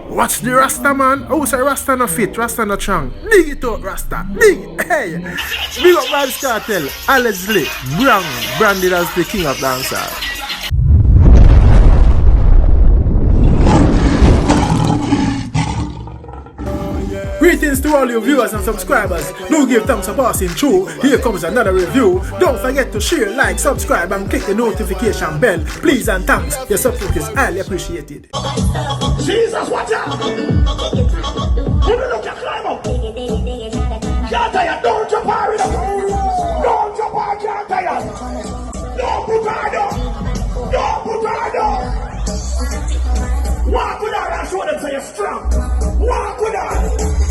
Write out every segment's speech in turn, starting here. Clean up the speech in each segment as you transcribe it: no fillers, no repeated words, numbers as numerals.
What's the Rasta, man? Oh, say Rasta no fit, Rasta no strong. Dig it out, Rasta. Dig it. Hey. Big up Vybz Kartel. Allegedly, branded as the king of dancehall. Greetings to all your viewers and subscribers. Do give thanks for passing through. Here comes another review. Don't forget to share, like, subscribe, and click the notification bell. Please and thanks. Your support is highly appreciated. Jesus, watch out! Who look at climb up? Can't tire, don't jump out with us. Don't jump out, can't tire. Don't put her down. Don't put her down. Walk with her and show them say you're strong. Walk with her.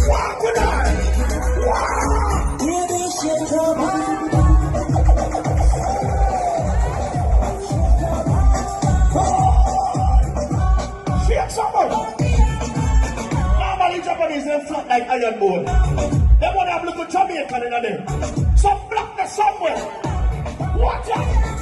Walk with her. Walk. Shake someone. Normally Japanese they flat like iron board. They want to have little Jamaican in there. Some blackness somewhere. Watch out.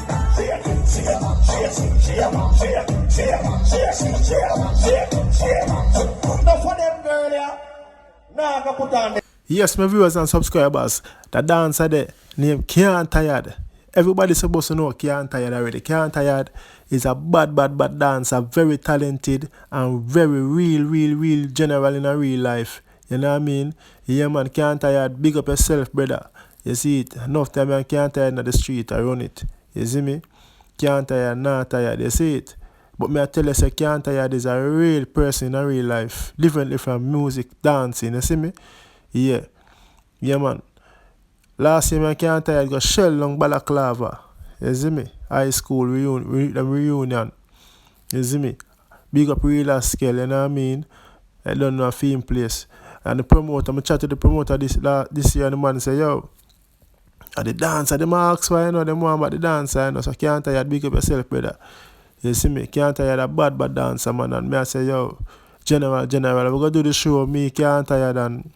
Yes, my viewers and subscribers, the dancer there named Can't Tired. Everybody's supposed to know Can't Tired already. Can't Tired is a bad dancer, very talented and very real general in a real life. You know what I mean? Yeah, man, Can't Tired, big up yourself, brother. You see it? Enough time I can't tired in the street, I run it. You see me? Can't tired, not tired, you see it? But me I tell you, say Can't Tired is a real person in a real life. Differently from music, dancing, you see me? Yeah. Yeah, man. Last year, I Can't Tired got shell long balaclava. You see me? High school reunion. You see me? Big up real scale, you know what I mean? I don't know a film place. And the promoter, I chat to the promoter this year, and the man say, yo, the dancer, them ask why, you know, them want about the dancer, you know, so Can't Tired, big up yourself, brother. You see me? Can't Tired a bad dancer, man, and me I say, yo, general, we're gonna do the show, me, Can't Tired, and,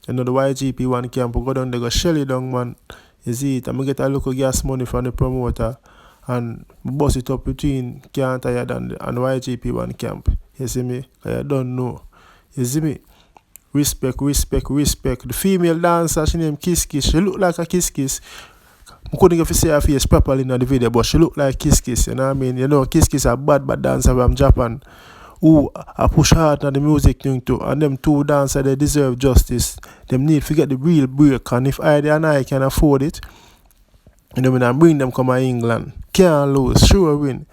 you know, the YGP one camp, we go down, they go shell it down, man, you see it, and we get a local gas money from the promoter, and bust it up between Can't Tired and YGP one camp, you see me? I don't know, you see me? Respect. The female dancer, she named Kiss Kiss. She look like a Kiss Kiss. I couldn't get to see her face properly in the video, but she look like Kiss Kiss. You know what I mean? You know, Kiss Kiss a bad dancer from Japan who I push hard on the music thing too. And them two dancers, they deserve justice. Them need to get the real break. And if I can afford it, you know, when I bring them come to England, can't lose, sure win.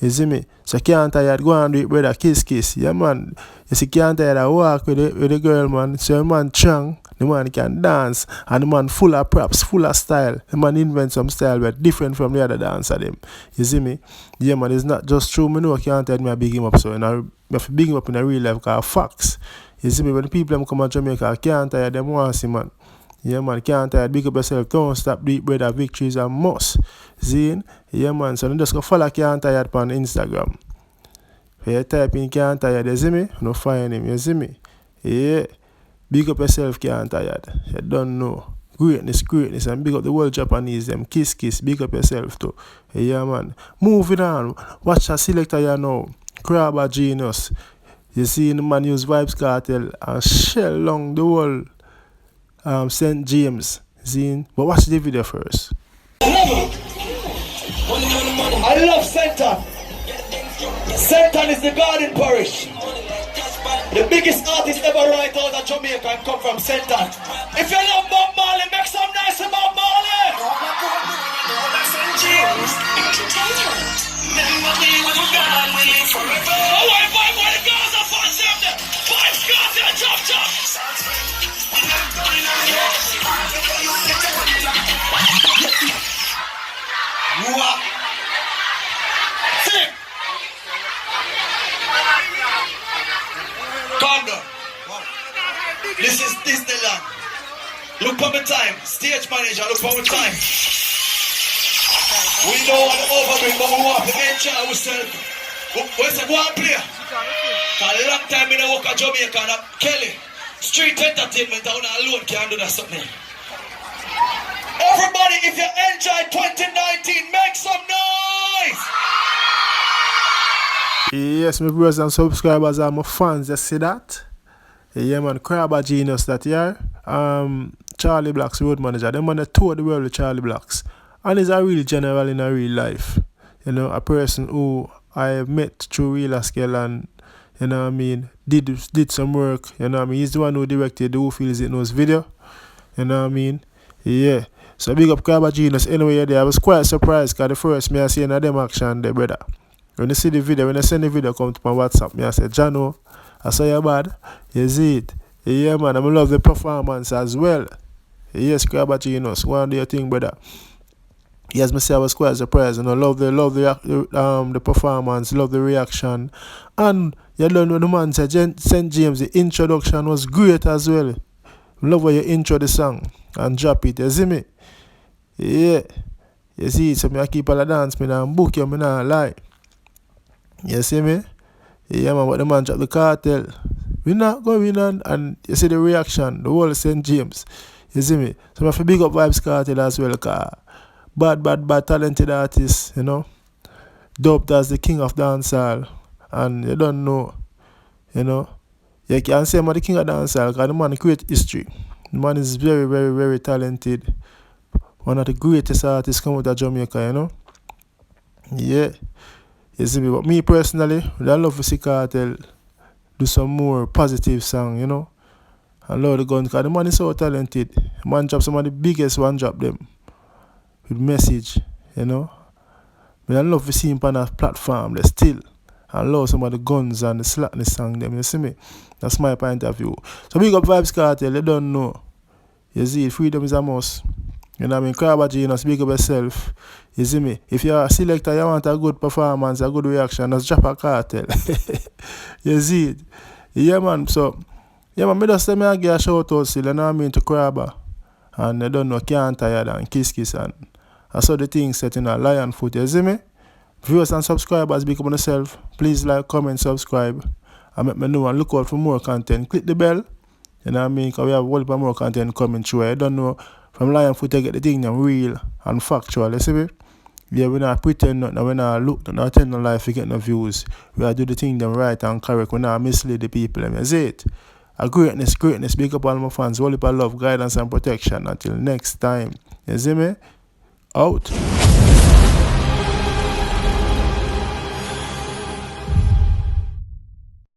You see me? So Can't Tired, go and do it, brother. Kiss. Yeah, man. You see, Can't Tired, I walk with the girl, man. So the man strong, the man can dance, and the man full of props, full of style. The man invent some style but different from the other dancer them. You see me? Yeah, man, it's not just true. Me know Can't Tired, me I big him up. So, and I have to big him up in a real life because facts. You see me? When the people them come to Jamaica, Can't Tired, them want to see, man. Yeah, man, Can't Tired, big up yourself. Don't stop, deep brother. Victory is a must. See? Yeah, man. So, just go follow Can't Tired on Instagram. If you type in Can't Tired, you see me? No find him, you see me? Yeah. Big up yourself, Can't Tired. You don't know. Greatness, and big up the world Japanese, them. Kiss, big up yourself too. Yeah, man. Moving on. Watch a selector you know. Crawba Genius. You see the man use Vybz Kartel and shell along the whole St. James. See? But watch the video first. I love Satan. Satan is the God in parish. The biggest artist ever write out of Jamaica and come from Satan. If you love Bob Marley, make some nice Bob Marley. St. James Entertainment. Remember me with God, we live forever. Oh, wait, boy, the girls are fun, them. Five scars in a chop. What? Sing. Condom. This is Disneyland. Look for the time. Stage manager, look for the time. We don't want to overbring, but we want to enjoy ourselves. Where's the one player? For a long time in the work at Jamaica and Kelly. Street entertainment, I alone can't do that something. Everybody, if you enjoy 2019, make some noise! Yes, my viewers and subscribers and my fans, you see that? Yeah, man, Crawba Genius that year. Charlie Black's road manager. Them man toured the world with Charlie Black's. And he's a real general in a real life. You know, a person who I met through Real Scale and, you know what I mean, did some work. You know what I mean? He's the one who directed the Who Feels It Knows video. You know what I mean? Yeah. So big up Crawba Genius. Anyway, I was quite surprised because the first me I see them action there, brother. When you see the video, when I send the video come to my WhatsApp, me I say, Jano, I saw you bad. You see it? Yeah, man, I love the performance as well. Yes, Crawba Genius, one do your thing, brother. Yes, me say I was quite surprised, and I love the performance, love the reaction, and you don't know the man said St. James, the introduction was great as well. Love how you intro the song and drop it, you see me? Yeah, you see it, so me I keep all the dance, me now book you, me now lie. You see me? Yeah, man, but the man drop the cartel. We not going on, and you see the reaction, the whole St. James. You see me? So I have to big up Vibes Cartel as well, cause bad talented artist, you know. Dubbed as the king of dancehall. And you don't know, you know. You can say I'm the king of dancehall because the man create history. The man is very, very, very talented. One of the greatest artists come out of Jamaica, you know. Yeah. You see me? But me personally, I love to see Cartel do some more positive song, you know. I love the gun because the man is so talented. The man drop some of the biggest one drop them with message, you know. But I love to see him on a platform there still. I love some of the guns and the slackness song them, you see me? That's my point of view. So big up Vibes Cartel, you don't know. You see, freedom is a must. You know what I mean? Crawba Genius, big up yourself. You see me? If you're a selector, you want a good performance, a good reaction, just drop a Cartel. You see it? Yeah, man. So, yeah, man, I just say I give a shout out still, you know what I mean, to Crawba. And you don't know, Can't Tired and Kiss and I saw the thing set in a lion foot, you see me? Viewers and subscribers, big up on yourself. Please like, comment, subscribe. And make me know and look out for more content. Click the bell. You know what I mean? Because we have a whole lot more content coming through. I don't know. From lion foot, I get the thing them real and factual, you see me? Yeah, we not pretend nothing, we not look, not tell no life to get no views. We are do the thing them right and correct. We not mislead the people. You see it? A greatness, big up all my fans. Whole heap of love, guidance and protection. Until next time. You see me? Out.